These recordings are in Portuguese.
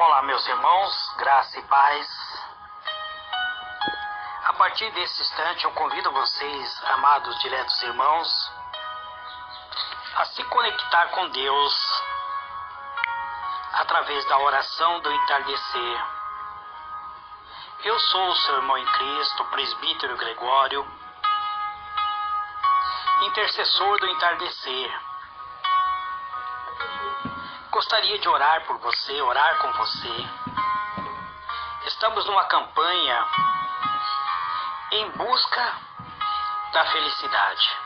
Olá, meus irmãos, graça e paz. A partir desse instante, eu convido vocês, amados diletos irmãos, a se conectar com Deus através da oração do entardecer. Eu sou o seu irmão em Cristo, presbítero Gregório, intercessor do entardecer. Gostaria de orar por você, orar com você. Estamos numa campanha em busca da felicidade.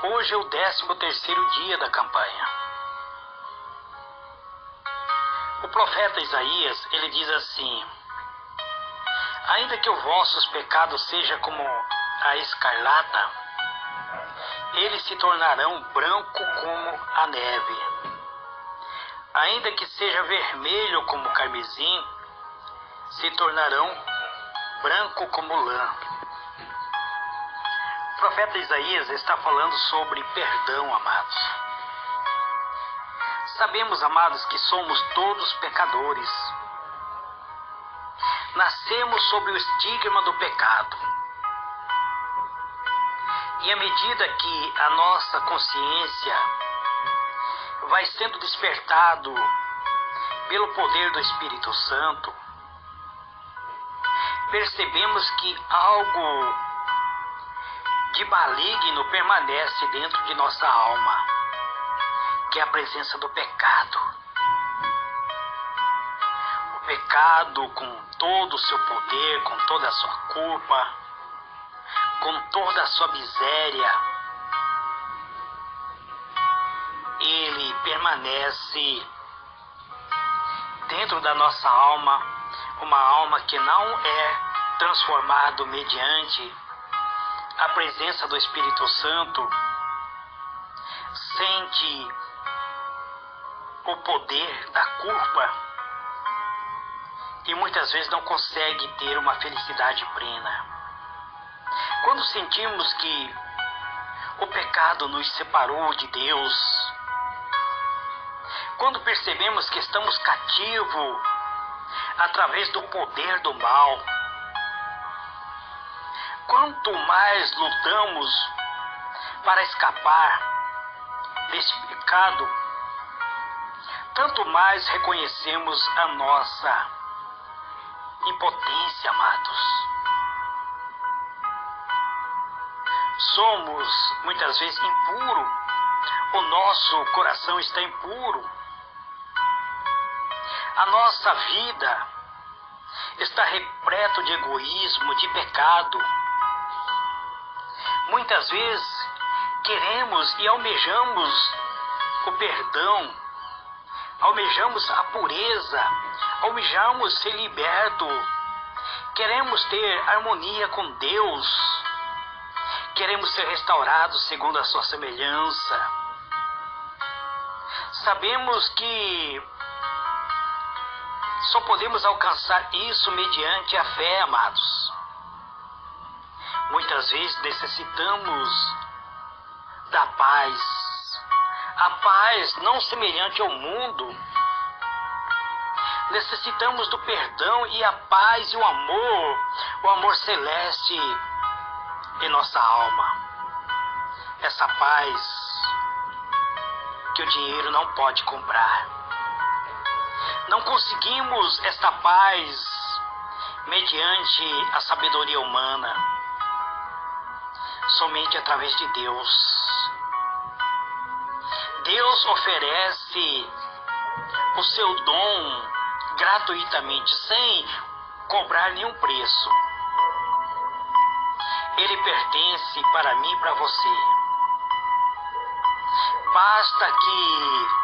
Hoje é o 13º dia da campanha. O profeta Isaías, ele diz assim: ainda que os vossos pecados sejam como a escarlata, eles se tornarão branco como a neve. Ainda que seja vermelho como carmesim, se tornarão branco como lã. O profeta Isaías está falando sobre perdão, amados. Sabemos, amados, que somos todos pecadores. Nascemos sob o estigma do pecado. E à medida que a nossa consciência vai sendo despertado pelo poder do Espírito Santo, percebemos que algo de maligno permanece dentro de nossa alma, que é a presença do pecado. O pecado, com todo o seu poder, com toda a sua culpa, com toda a sua miséria, ele permanece dentro da nossa alma, uma alma que não é transformada mediante a presença do Espírito Santo, sente o poder da culpa e muitas vezes não consegue ter uma felicidade plena. Quando sentimos que o pecado nos separou de Deus, quando percebemos que estamos cativos através do poder do mal, quanto mais lutamos para escapar desse pecado, tanto mais reconhecemos a nossa impotência, amados. Somos muitas vezes impuros, o nosso coração está impuro. A nossa vida está repleto de egoísmo, de pecado. Muitas vezes queremos e almejamos o perdão, almejamos a pureza, almejamos ser liberto, queremos ter harmonia com Deus, queremos ser restaurados segundo a sua semelhança. Sabemos que só podemos alcançar isso mediante a fé, amados. Muitas vezes necessitamos da paz. A paz não semelhante ao mundo. Necessitamos do perdão e a paz e o amor celeste em nossa alma. Essa paz que o dinheiro não pode comprar. Não conseguimos esta paz mediante a sabedoria humana, somente através de Deus. Deus oferece o seu dom gratuitamente, sem cobrar nenhum preço. Ele pertence para mim e para você. Basta que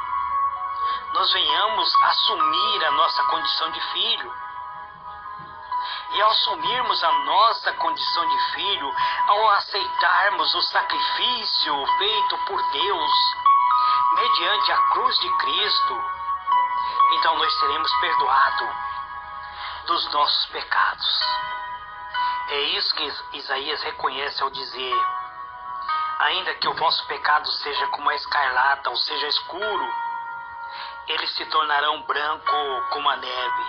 nós venhamos assumir a nossa condição de filho. E ao assumirmos a nossa condição de filho, ao aceitarmos o sacrifício feito por Deus, mediante a cruz de Cristo, então nós seremos perdoados dos nossos pecados. É isso que Isaías reconhece ao dizer: ainda que o vosso pecado seja como a escarlata, ou seja, escuro, eles se tornarão branco como a neve.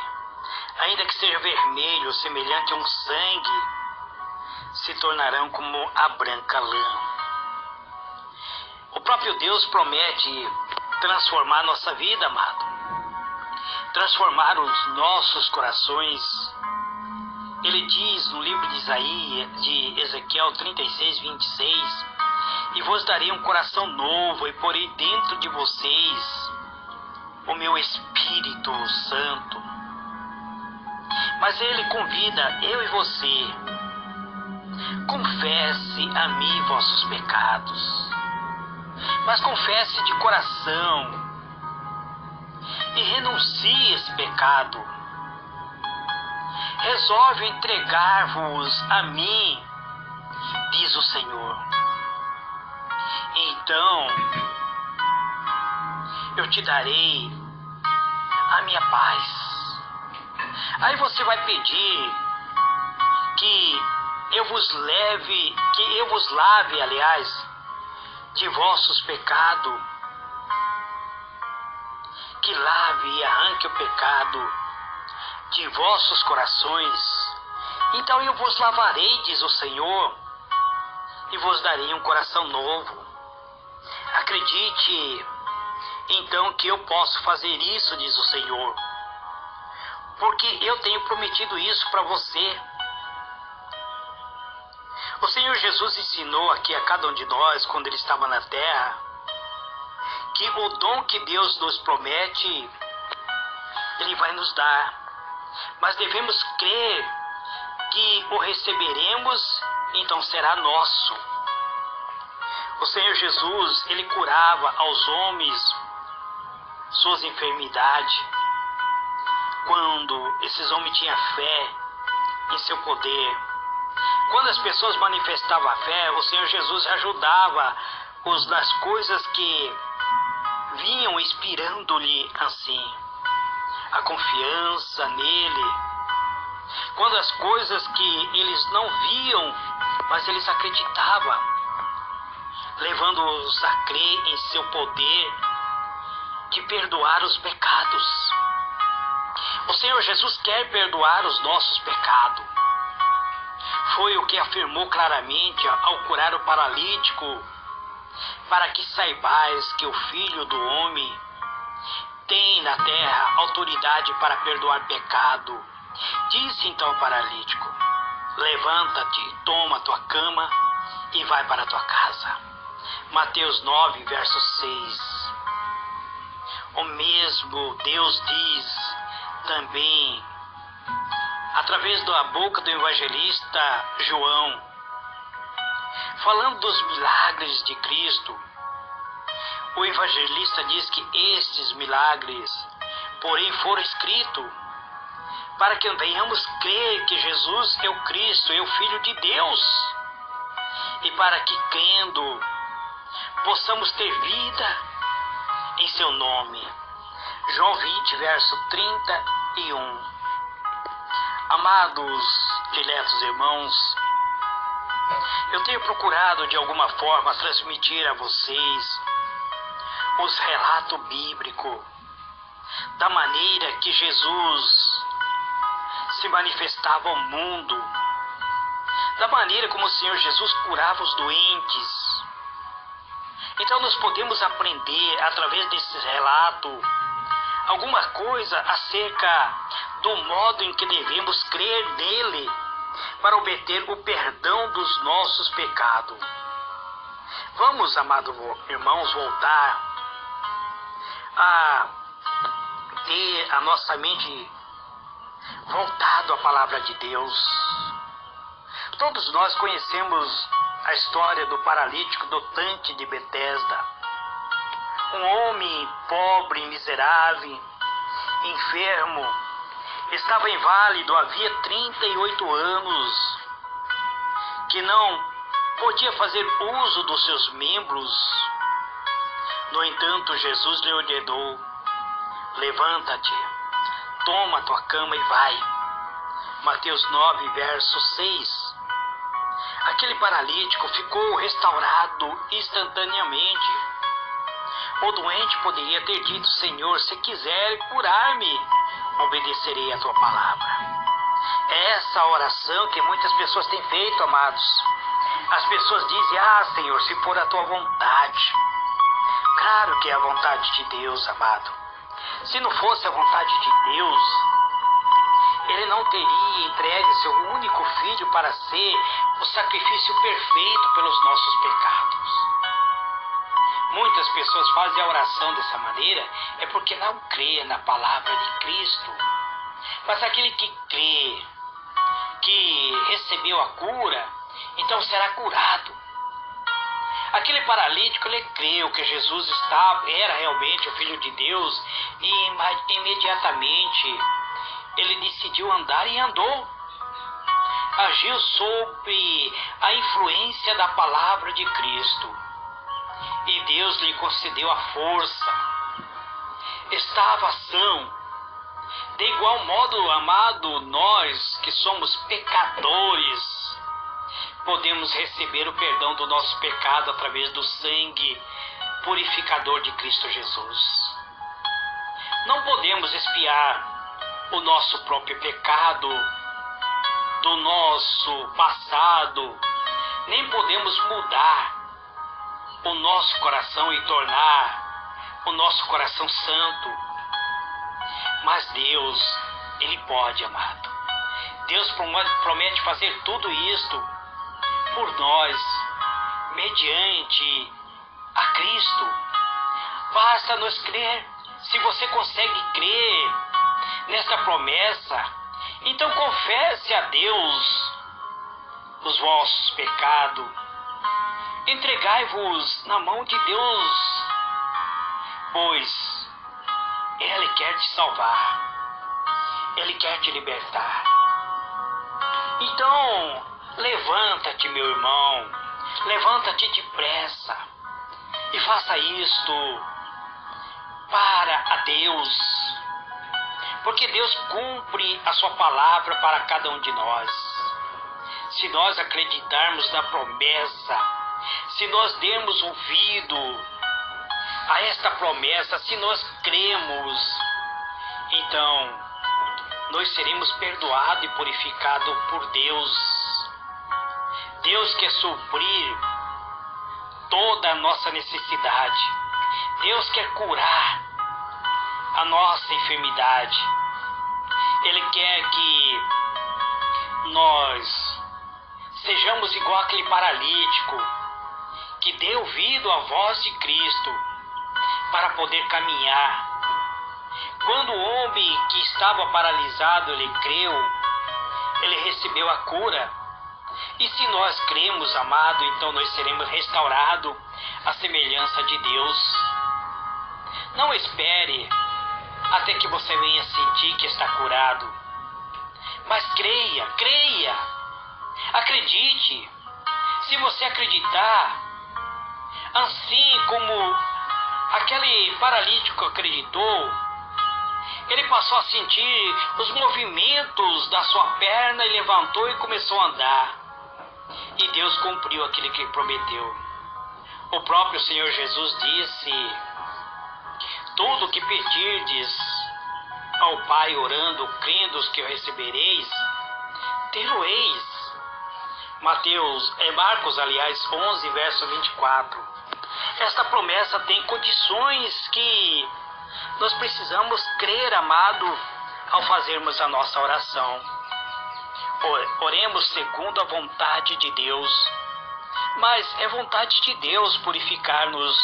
Ainda que seja vermelho, semelhante a um sangue, se tornarão como a branca lã. O próprio Deus promete transformar nossa vida, amado. Transformar os nossos corações. Ele diz no livro de Ezequiel 36, 26, e vos darei um coração novo e porei dentro de vocês o meu Espírito Santo. Mas ele convida eu e você: confesse a mim vossos pecados, mas confesse de coração e renuncie esse pecado. Resolve entregar-vos a mim, diz o Senhor. Então eu te darei a minha paz. Aí você vai pedir que eu vos lave, aliás, de vossos pecados, que lave e arranque o pecado de vossos corações. Então eu vos lavarei, diz o Senhor, e vos darei um coração novo. Acredite, então, que eu posso fazer isso, diz o Senhor, porque eu tenho prometido isso para você. O Senhor Jesus ensinou aqui a cada um de nós, quando Ele estava na terra, que o dom que Deus nos promete, Ele vai nos dar. Mas devemos crer que o receberemos, então será nosso. O Senhor Jesus, Ele curava aos homens suas enfermidades, quando esses homens tinham fé em seu poder. Quando as pessoas manifestavam a fé, o Senhor Jesus ajudava-os nas coisas que vinham inspirando-lhe assim a confiança nele. Quando as coisas que eles não viam, mas eles acreditavam, levando-os a crer em seu poder de perdoar os pecados. O Senhor Jesus quer perdoar os nossos pecados. Foi o que afirmou claramente ao curar o paralítico: para que saibais que o Filho do Homem tem na terra autoridade para perdoar pecado. Disse então ao paralítico: levanta-te, toma a tua cama e vai para a tua casa. Mateus 9, verso 6. O mesmo Deus diz também, através da boca do evangelista João, falando dos milagres de Cristo. O evangelista diz que estes milagres, porém, foram escritos para que venhamos crer que Jesus é o Cristo, é o Filho de Deus, e para que, crendo, possamos ter vida em seu nome. João 20, verso 31. Amados, diletos irmãos, eu tenho procurado de alguma forma transmitir a vocês os relatos bíblicos da maneira que Jesus se manifestava ao mundo, da maneira como o Senhor Jesus curava os doentes. Então nós podemos aprender através desses relatos alguma coisa acerca do modo em que devemos crer nele para obter o perdão dos nossos pecados. Vamos, amados irmãos, voltar a ter a nossa mente voltado à palavra de Deus. Todos nós conhecemos a história do paralítico do tanque de Betesda. Um homem pobre, miserável, enfermo, estava inválido havia 38 anos, que não podia fazer uso dos seus membros. No entanto, Jesus lhe ordenou: levanta-te, toma a tua cama e vai. Mateus 9, verso 6. Aquele paralítico ficou restaurado instantaneamente. O doente poderia ter dito: Senhor, se quiser curar-me, obedecerei a tua palavra. É essa oração que muitas pessoas têm feito, amados. As pessoas dizem: ah, Senhor, se for a tua vontade. Claro que é a vontade de Deus, amado. Se não fosse a vontade de Deus, Ele não teria entregue seu único filho para ser o sacrifício perfeito pelos nossos pecados. Muitas pessoas fazem a oração dessa maneira é porque não crê na palavra de Cristo. Mas aquele que crê, que recebeu a cura, então será curado. Aquele paralítico, ele creu que Jesus era realmente o Filho de Deus e imediatamente ele decidiu andar e andou. Agiu sob a influência da palavra de Cristo e Deus lhe concedeu a força. Estava são. De igual modo, amado, nós que somos pecadores, podemos receber o perdão do nosso pecado através do sangue purificador de Cristo Jesus. Não podemos expiar o nosso próprio pecado do nosso passado, nem podemos mudar o nosso coração e tornar o nosso coração santo. Mas Deus, Ele pode, amado. Deus promete fazer tudo isto por nós, mediante a Cristo. Basta nos crer. Se você consegue crer nessa promessa, então confesse a Deus os vossos pecados. Entregai-vos na mão de Deus, pois Ele quer te salvar. Ele quer te libertar. Então, levanta-te, meu irmão. Levanta-te depressa e faça isto para a Deus, porque Deus cumpre a sua palavra para cada um de nós. Se nós acreditarmos na promessa, se nós dermos ouvido a esta promessa, se nós cremos, então nós seremos perdoados e purificados por Deus. Deus quer suprir toda a nossa necessidade. Deus quer curar a nossa enfermidade. Ele quer que nós sejamos igual aquele paralítico que deu ouvido à voz de Cristo para poder caminhar. Quando o homem que estava paralisado, ele creu, ele recebeu a cura. E se nós cremos, amado, então nós seremos restaurados à semelhança de Deus. Não espere até que você venha sentir que está curado. Mas creia, creia. Acredite. Se você acreditar, assim como aquele paralítico acreditou, ele passou a sentir os movimentos da sua perna e levantou e começou a andar. E Deus cumpriu aquilo que prometeu. O próprio Senhor Jesus disse: tudo que pedirdes ao Pai orando, crendo que o recebereis, tê-lo-eis. Marcos, 11, verso 24. Esta promessa tem condições que nós precisamos crer, amado, ao fazermos a nossa oração. Oremos segundo a vontade de Deus. Mas é vontade de Deus purificar-nos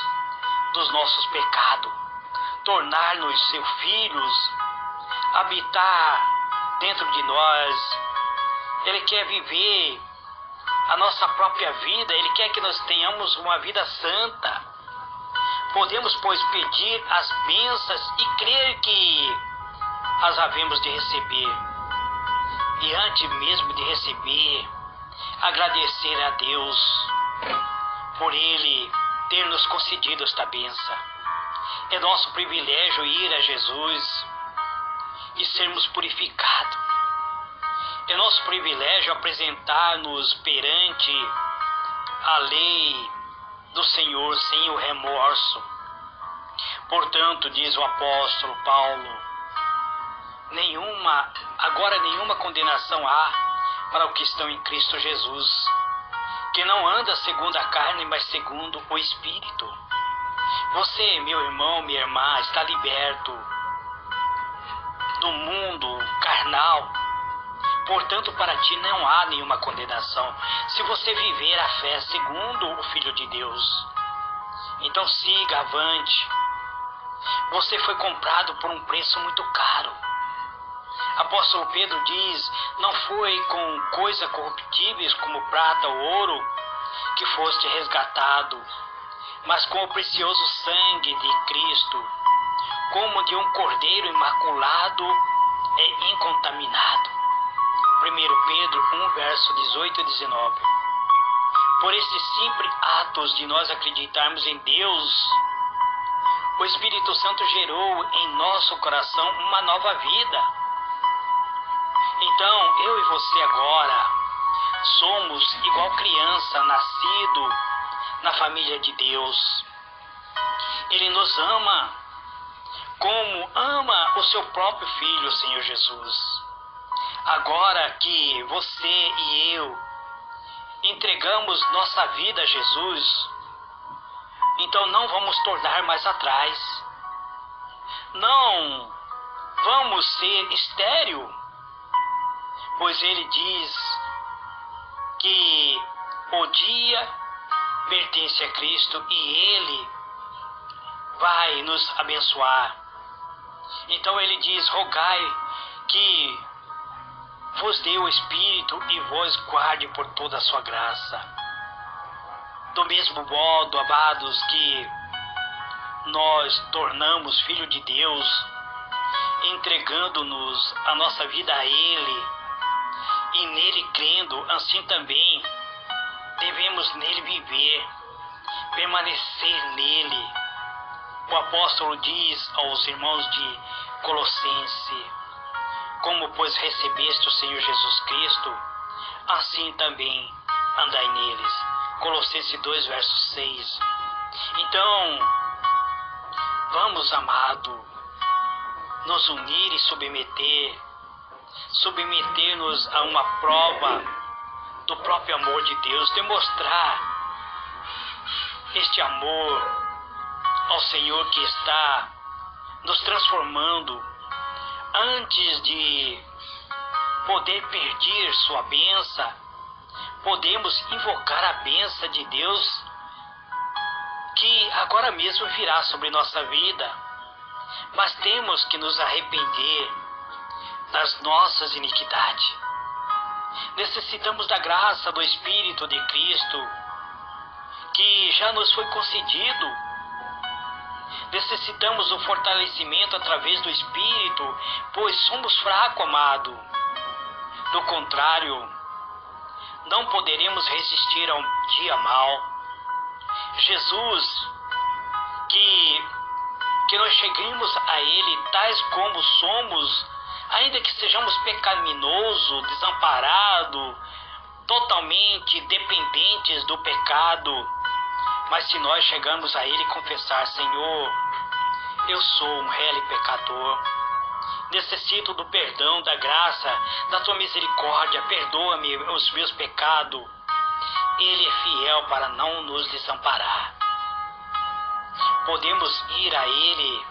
dos nossos pecados, tornar-nos seus filhos, habitar dentro de nós. Ele quer viver a nossa própria vida. Ele quer que nós tenhamos uma vida santa. Podemos, pois, pedir as bênçãos e crer que as havemos de receber. E antes mesmo de receber, agradecer a Deus por Ele ter nos concedido esta bênção. É nosso privilégio ir a Jesus e sermos purificados. É nosso privilégio apresentar-nos perante a lei do Senhor sem o remorso. Portanto, diz o apóstolo Paulo, agora nenhuma condenação há para os que estão em Cristo Jesus, que não anda segundo a carne, mas segundo o Espírito. Você, meu irmão, minha irmã, está liberto do mundo carnal. Portanto, para ti não há nenhuma condenação, se você viver a fé segundo o Filho de Deus. Então siga avante. Você foi comprado por um preço muito caro. Apóstolo Pedro diz, não foi com coisas corruptíveis como prata ou ouro que foste resgatado, mas com o precioso sangue de Cristo, como de um cordeiro imaculado e incontaminado. 1 Pedro 1, verso 18 e 19. Por esses simples atos de nós acreditarmos em Deus, o Espírito Santo gerou em nosso coração uma nova vida. Então, eu e você agora somos igual criança nascido na família de Deus. Ele nos ama como ama o seu próprio Filho, o Senhor Jesus. Agora que você e eu entregamos nossa vida a Jesus, então não vamos tornar mais atrás. Não vamos ser estéril, pois ele diz que o dia pertence a Cristo e ele vai nos abençoar. Então ele diz, rogai que vos dê o Espírito e vos guarde por toda a sua graça. Do mesmo modo, amados, que nós tornamos filho de Deus, entregando-nos a nossa vida a Ele e nele crendo, assim também devemos nele viver, permanecer nele. O apóstolo diz aos irmãos de Colossenses, como pois recebeste o Senhor Jesus Cristo, assim também andai neles. Colossenses 2, verso 6. Então, vamos, amado, nos unir e submeter-nos a uma prova do próprio amor de Deus, demonstrar este amor ao Senhor que está nos transformando. Antes de poder pedir sua bênção, podemos invocar a bênção de Deus que agora mesmo virá sobre nossa vida. Mas temos que nos arrepender das nossas iniquidades. Necessitamos da graça do Espírito de Cristo, que já nos foi concedido. Necessitamos o fortalecimento através do Espírito, pois somos fracos, amado. Do contrário, não poderemos resistir ao dia mau. Jesus, que nós cheguemos a Ele tais como somos, ainda que sejamos pecaminosos, desamparados, totalmente dependentes do pecado, mas se nós chegamos a Ele e confessar, Senhor, eu sou um réu e pecador, necessito do perdão, da graça, da Tua misericórdia, perdoa-me os meus pecados. Ele é fiel para não nos desamparar. Podemos ir a Ele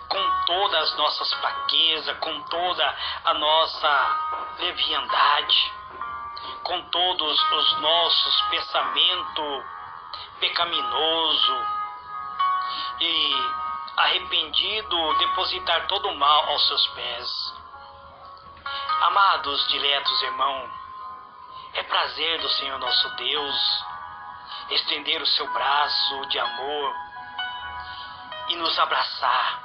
com todas as nossas fraquezas, com toda a nossa leviandade, com todos os nossos pensamentos pecaminosos e arrependido, depositar todo o mal aos seus pés. Amados, diletos irmãos, é prazer do Senhor nosso Deus estender o seu braço de amor e nos abraçar,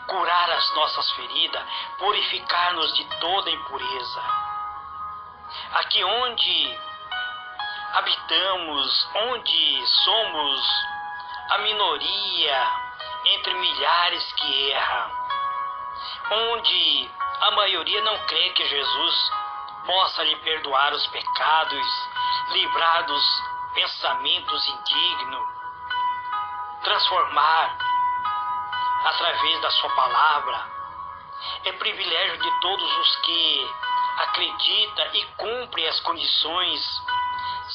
curar as nossas feridas, purificar-nos de toda impureza. Aqui onde habitamos, onde somos a minoria entre milhares que erram, onde a maioria não crê que Jesus possa lhe perdoar os pecados, livrar dos pensamentos indignos, transformar através da sua palavra. É privilégio de todos os que acreditam e cumprem as condições,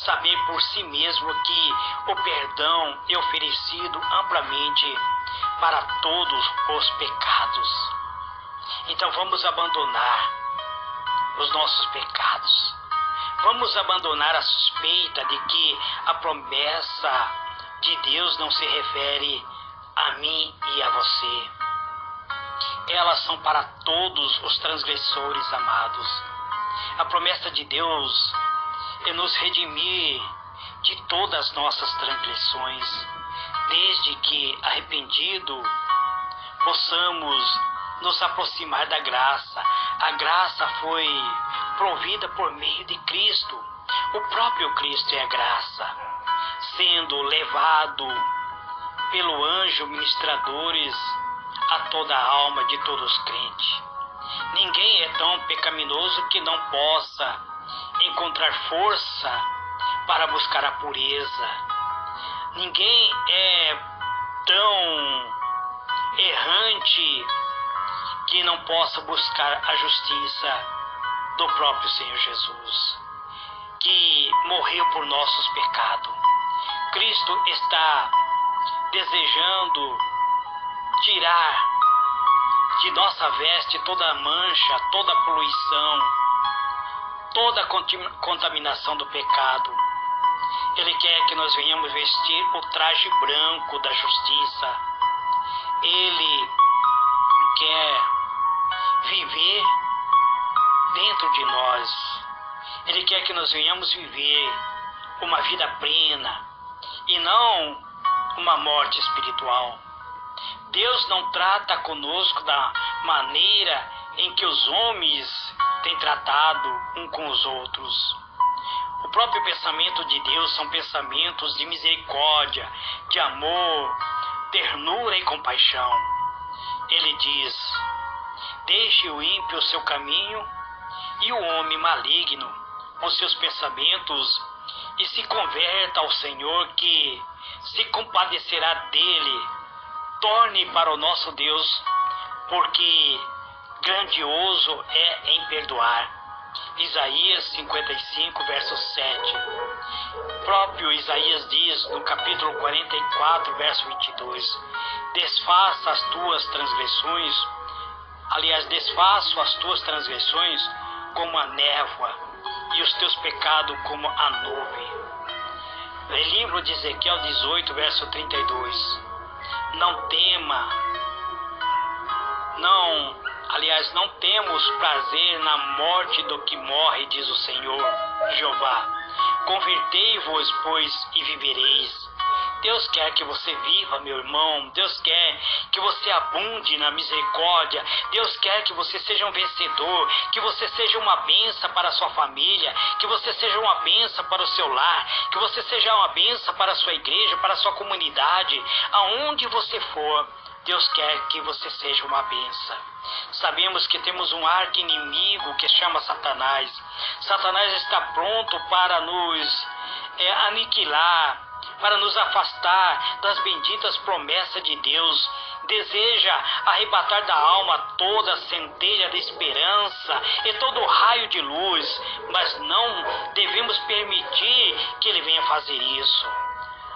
saber por si mesmo que o perdão é oferecido amplamente para todos os pecados. Então vamos abandonar os nossos pecados. Vamos abandonar a suspeita de que a promessa de Deus não se refere a mim e a você. Elas são para todos os transgressores amados. A promessa de Deus é nos redimir de todas as nossas transgressões, desde que, arrependido, possamos nos aproximar da graça. A graça foi provida por meio de Cristo. O próprio Cristo é a graça, sendo levado pelo anjo ministradores a toda a alma de todos os crentes. Ninguém é tão pecaminoso que não possa encontrar força para buscar a pureza. Ninguém é tão errante que não possa buscar a justiça do próprio Senhor Jesus, que morreu por nossos pecados. Cristo está desejando tirar de nossa veste toda a mancha, toda a poluição, toda a contaminação do pecado. Ele quer que nós venhamos vestir o traje branco da justiça. Ele quer viver dentro de nós. Ele quer que nós venhamos viver uma vida plena e não uma morte espiritual. Deus não trata conosco da maneira em que os homens têm tratado um com os outros. O próprio pensamento de Deus são pensamentos de misericórdia, de amor, ternura e compaixão. Ele diz: deixe o ímpio o seu caminho e o homem maligno os seus pensamentos, e se converta ao Senhor, que se compadecerá dele. Torne para o nosso Deus, porque grandioso é em perdoar. Isaías 55, verso 7. O próprio Isaías diz no capítulo 44, verso 22: desfaça as tuas transgressões, desfaço as tuas transgressões como a névoa e os teus pecados como a nuvem. No livro de Ezequiel 18, verso 32. Não temos prazer na morte do que morre, diz o Senhor Jeová. Convertei-vos, pois, e vivereis. Deus quer que você viva, meu irmão. Deus quer que você abunde na misericórdia. Deus quer que você seja um vencedor, que você seja uma bênção para a sua família, que você seja uma bênção para o seu lar, que você seja uma bênção para a sua igreja, para a sua comunidade. Aonde você for, Deus quer que você seja uma bênção. Sabemos que temos um arqui-inimigo que chama Satanás. Satanás está pronto para nos aniquilar, para nos afastar das benditas promessas de Deus. Deseja arrebatar da alma toda a centelha de esperança e todo raio de luz, mas não devemos permitir que ele venha fazer isso.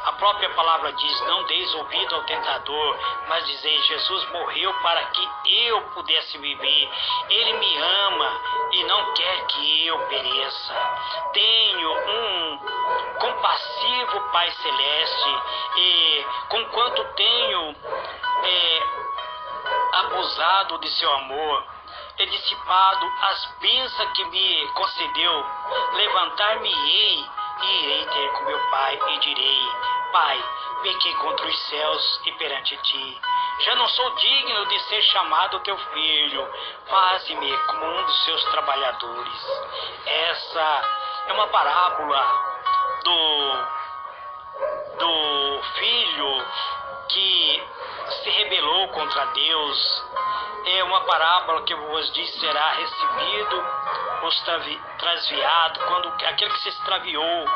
A própria palavra diz: não deis ouvido ao tentador, mas dizei: Jesus morreu para que eu pudesse viver. Ele me ama e não quer que eu pereça. Tenho um compassivo Pai Celeste, e conquanto tenho abusado de seu amor e dissipado as bênçãos que me concedeu, levantar-me-ei e irei ter com meu Pai e direi: Pai, pequei contra os céus e perante ti. Já não sou digno de ser chamado teu filho. Faze-me como um dos seus trabalhadores. Essa é uma parábola do filho que se rebelou contra Deus É uma parábola que vos diz: será recebido os transviado, quando aquele que se extraviou,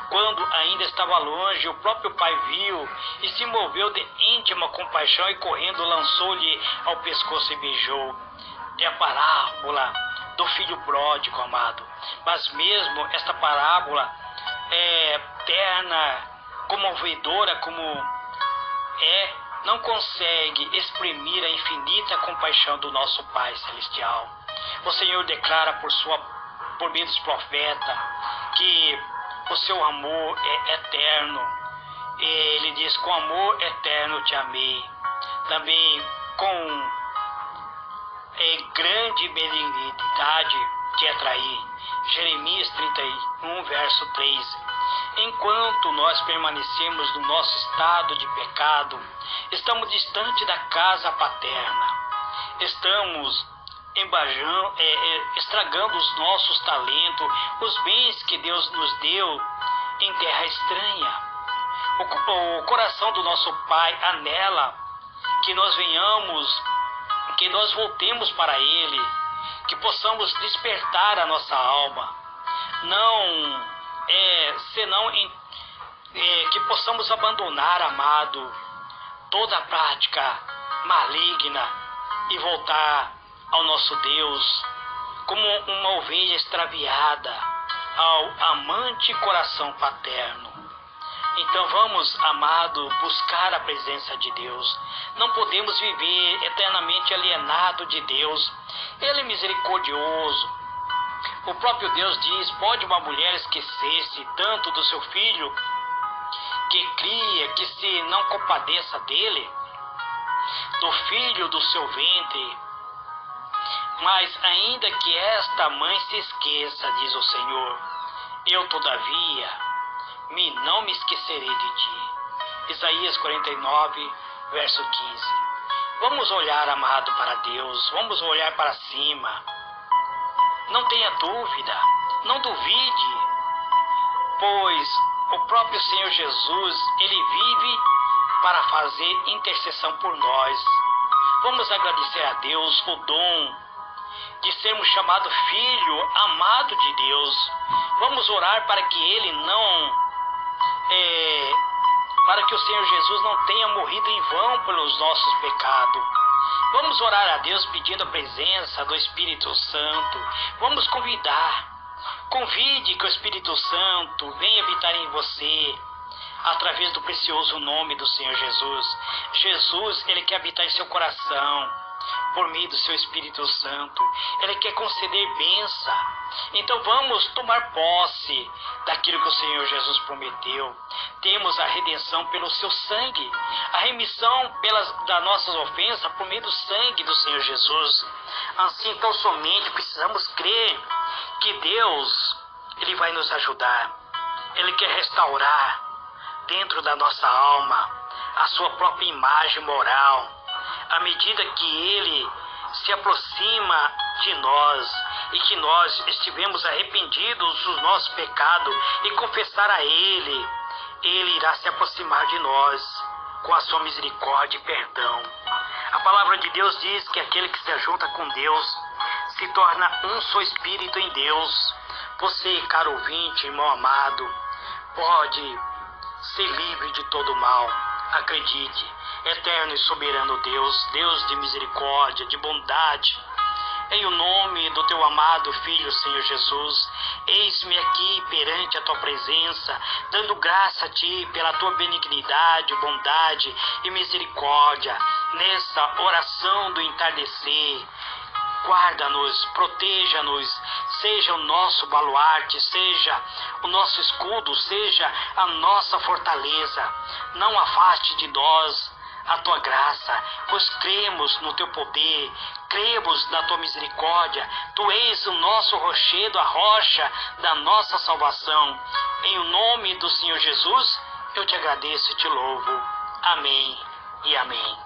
quando ainda estava longe, o próprio pai viu e se moveu de íntima compaixão e correndo lançou-lhe ao pescoço e beijou. É a parábola do filho pródigo, amado. Mas mesmo esta parábola é terna, comovedora como não consegue exprimir a infinita compaixão do nosso Pai Celestial. O Senhor declara por meio dos profetas que o seu amor é eterno. Ele diz: com amor eterno te amei. Também com grande benignidade te atraí. Jeremias 31, verso 3. Enquanto nós permanecemos no nosso estado de pecado, estamos distante da casa paterna. Estamos estragando os nossos talentos, os bens que Deus nos deu em terra estranha. O coração do nosso Pai anela que nós voltemos para Ele, que possamos despertar a nossa alma, que possamos abandonar, amado, toda a prática maligna e voltar ao nosso Deus como uma ovelha extraviada ao amante coração paterno. Então vamos, amado, buscar a presença de Deus. Não podemos viver eternamente alienado de Deus. Ele é misericordioso. O próprio Deus diz: pode uma mulher esquecer-se tanto do seu filho que cria, que se não compadeça dele, do filho do seu ventre? Mas ainda que esta mãe se esqueça, diz o Senhor, eu todavia não me esquecerei de ti. Isaías 49, verso 15. Vamos olhar, amado, para Deus. Vamos olhar para cima. Não tenha dúvida, não duvide, pois o próprio Senhor Jesus, Ele vive para fazer intercessão por nós. Vamos agradecer a Deus o dom de sermos chamados filho amado de Deus. Vamos orar para que Ele para que o Senhor Jesus não tenha morrido em vão pelos nossos pecados. Vamos orar a Deus pedindo a presença do Espírito Santo. Vamos convide que o Espírito Santo venha habitar em você, através do precioso nome do Senhor Jesus. Jesus, Ele quer habitar em seu coração, por meio do seu Espírito Santo. Ele quer conceder bênção. Então vamos tomar posse daquilo que o Senhor Jesus prometeu. Temos a redenção pelo seu sangue, a remissão das nossas ofensas por meio do sangue do Senhor Jesus. Assim, então, somente precisamos crer que Deus, Ele vai nos ajudar. Ele quer restaurar dentro da nossa alma a sua própria imagem moral, à medida que Ele se aproxima de nós e que nós estivemos arrependidos dos nossos pecados e confessar a Ele, Ele irá se aproximar de nós com a sua misericórdia e perdão. A palavra de Deus diz que aquele que se ajunta com Deus se torna um só espírito em Deus. Você, caro ouvinte, irmão amado, pode ser livre de todo mal. Acredite, eterno e soberano Deus, Deus de misericórdia, de bondade, em o nome do teu amado Filho, Senhor Jesus, eis-me aqui perante a tua presença, dando graça a ti pela tua benignidade, bondade e misericórdia, nessa oração do entardecer. Guarda-nos, proteja-nos, seja o nosso baluarte, seja o nosso escudo, seja a nossa fortaleza. Não afaste de nós a tua graça, pois cremos no teu poder, cremos na tua misericórdia. Tu és o nosso rochedo, a rocha da nossa salvação. Em nome do Senhor Jesus, eu te agradeço e te louvo. Amém e amém.